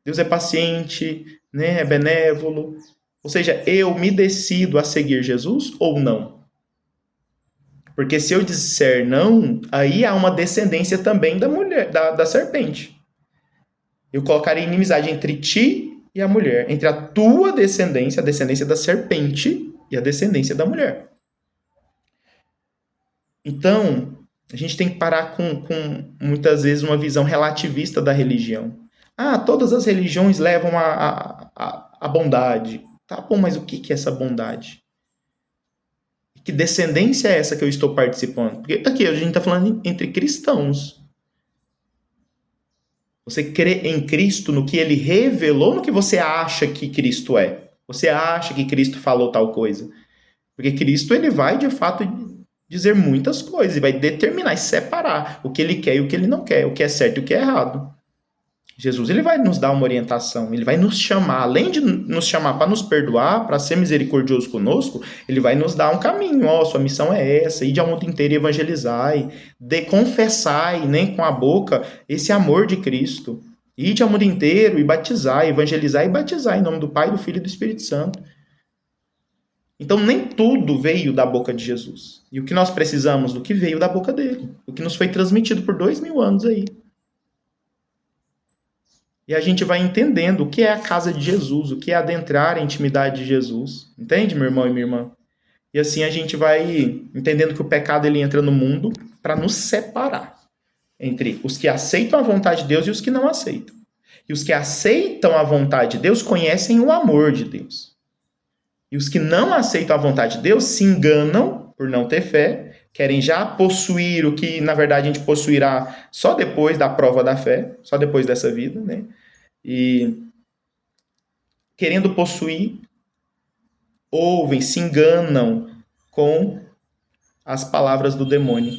Deus é paciente, né? É benévolo. Ou seja, eu me decido a seguir Jesus ou não? Porque se eu disser não, aí há uma descendência também da mulher, da serpente. Eu colocarei inimizade entre ti e a mulher, entre a tua descendência, a descendência da serpente, e a descendência da mulher. Então, a gente tem que parar com muitas vezes uma visão relativista da religião. Ah, todas as religiões levam a bondade. Tá bom, mas o que é essa bondade? Que descendência é essa que eu estou participando? Porque aqui a gente está falando entre cristãos. Você crê em Cristo, no que ele revelou, no que você acha que Cristo é. Você acha que Cristo falou tal coisa. Porque Cristo ele vai, de fato, dizer muitas coisas. E vai determinar e separar o que ele quer e o que ele não quer. O que é certo e o que é errado. Jesus ele vai nos dar uma orientação, ele vai nos chamar, além de nos chamar para nos perdoar, para ser misericordioso conosco, ele vai nos dar um caminho. Ó, sua missão é essa, ir ao mundo inteiro e evangelizar, confessar, né, com a boca esse amor de Cristo. Ir ao mundo inteiro e batizar, evangelizar e batizar em nome do Pai, do Filho e do Espírito Santo. Então nem tudo veio da boca de Jesus. E o que nós precisamos do que veio da boca dele, o que nos foi transmitido por 2000 anos aí. E a gente vai entendendo o que é a casa de Jesus, o que é adentrar a intimidade de Jesus. Entende, meu irmão e minha irmã? E assim a gente vai entendendo que o pecado ele entra no mundo para nos separar entre os que aceitam a vontade de Deus e os que não aceitam. E os que aceitam a vontade de Deus conhecem o amor de Deus. E os que não aceitam a vontade de Deus se enganam por não ter fé, querem já possuir o que, na verdade, a gente possuirá só depois da prova da fé, só depois dessa vida, né? E querendo possuir, ouvem, se enganam, com as palavras do demônio.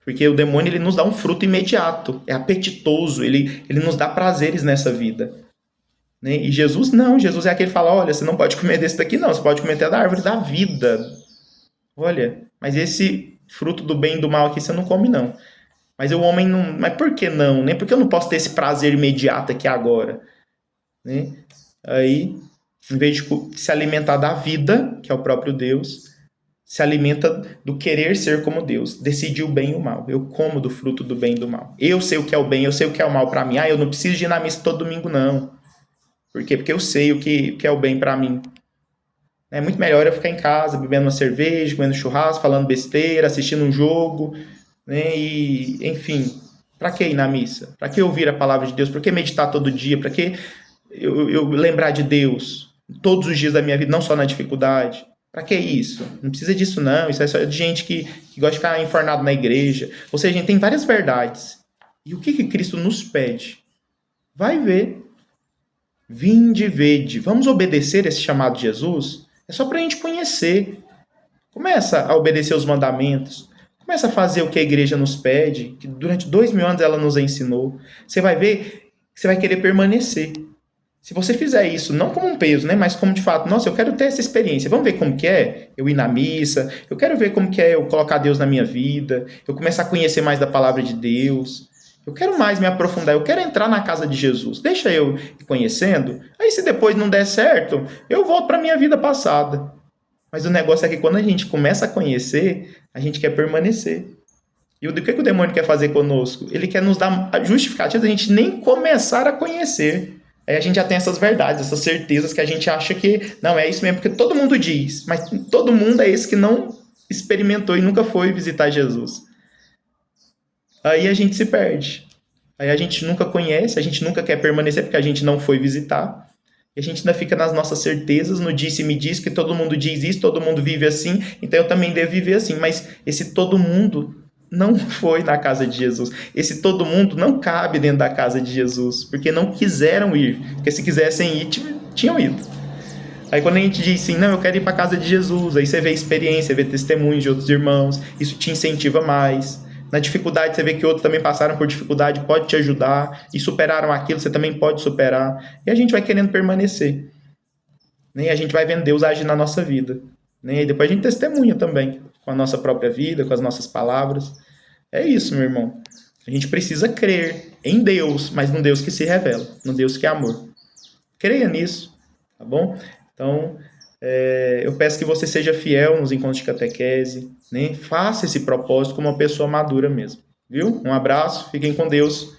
Porque o demônio ele nos dá um fruto imediato, é apetitoso, ele nos dá prazeres nessa vida. Né? E Jesus não, Jesus é aquele que fala, olha, você não pode comer desse daqui não, você pode comer até da árvore da vida. Olha, mas esse fruto do bem e do mal aqui você não come não. Mas o homem não, mas por que não? Né? Por que eu não posso ter esse prazer imediato aqui agora? Né? Aí, em vez de se alimentar da vida, que é o próprio Deus, se alimenta do querer ser como Deus, decidir o bem e o mal. Eu como do fruto do bem e do mal. Eu sei o que é o bem, eu sei o que é o mal para mim. Eu não preciso de ir na missa todo domingo, não. Por quê? Porque eu sei o que é o bem para mim. É muito melhor eu ficar em casa, bebendo uma cerveja, comendo churrasco, falando besteira, assistindo um jogo, né? E, enfim, para que ir na missa? Para que ouvir a palavra de Deus? Para que meditar todo dia? Para que eu lembrar de Deus todos os dias da minha vida, não só na dificuldade? Para que isso? Não precisa disso, não. Isso é só de gente que gosta de ficar enfornado na igreja. Ou seja, a gente tem várias verdades. E o que Cristo nos pede? Vai ver. Vinde, vede. Vamos obedecer esse chamado de Jesus? É só para a gente conhecer. Começa a obedecer os mandamentos. Começa a fazer o que a igreja nos pede, que durante 2000 anos ela nos ensinou. Você vai ver que você vai querer permanecer. Se você fizer isso, não como um peso, né, mas como de fato, nossa, eu quero ter essa experiência. Vamos ver como que é eu ir na missa. Eu quero ver como que é eu colocar Deus na minha vida. Eu começar a conhecer mais da palavra de Deus. Eu quero mais me aprofundar. Eu quero entrar na casa de Jesus. Deixa eu ir conhecendo. Aí se depois não der certo, eu volto para minha vida passada. Mas o negócio é que quando a gente começa a conhecer, a gente quer permanecer. E o que o demônio quer fazer conosco? Ele quer nos dar justificativas da gente nem começar a conhecer. Aí a gente já tem essas verdades, essas certezas que a gente acha que não é isso mesmo, porque todo mundo diz, mas todo mundo é esse que não experimentou e nunca foi visitar Jesus. Aí a gente se perde. Aí a gente nunca conhece, a gente nunca quer permanecer porque a gente não foi visitar. E a gente ainda fica nas nossas certezas, no disse-me diz, que todo mundo diz isso, todo mundo vive assim, então eu também devo viver assim. Mas esse todo mundo não foi na casa de Jesus. Esse todo mundo não cabe dentro da casa de Jesus, porque não quiseram ir. Porque se quisessem ir, tinham ido. Aí quando a gente diz assim, não, eu quero ir para a casa de Jesus, aí você vê experiência, vê testemunhos de outros irmãos, isso te incentiva mais. Na dificuldade, você vê que outros também passaram por dificuldade, pode te ajudar, e superaram aquilo, você também pode superar. E a gente vai querendo permanecer. Né? E a gente vai vendo Deus agir na nossa vida. Né? E depois a gente testemunha também, com a nossa própria vida, com as nossas palavras. É isso, meu irmão. A gente precisa crer em Deus, mas num Deus que se revela, num Deus que é amor. Creia nisso, tá bom? Então, eu peço que você seja fiel nos encontros de catequese, né? Faça esse propósito como uma pessoa madura mesmo, viu? Um abraço, fiquem com Deus.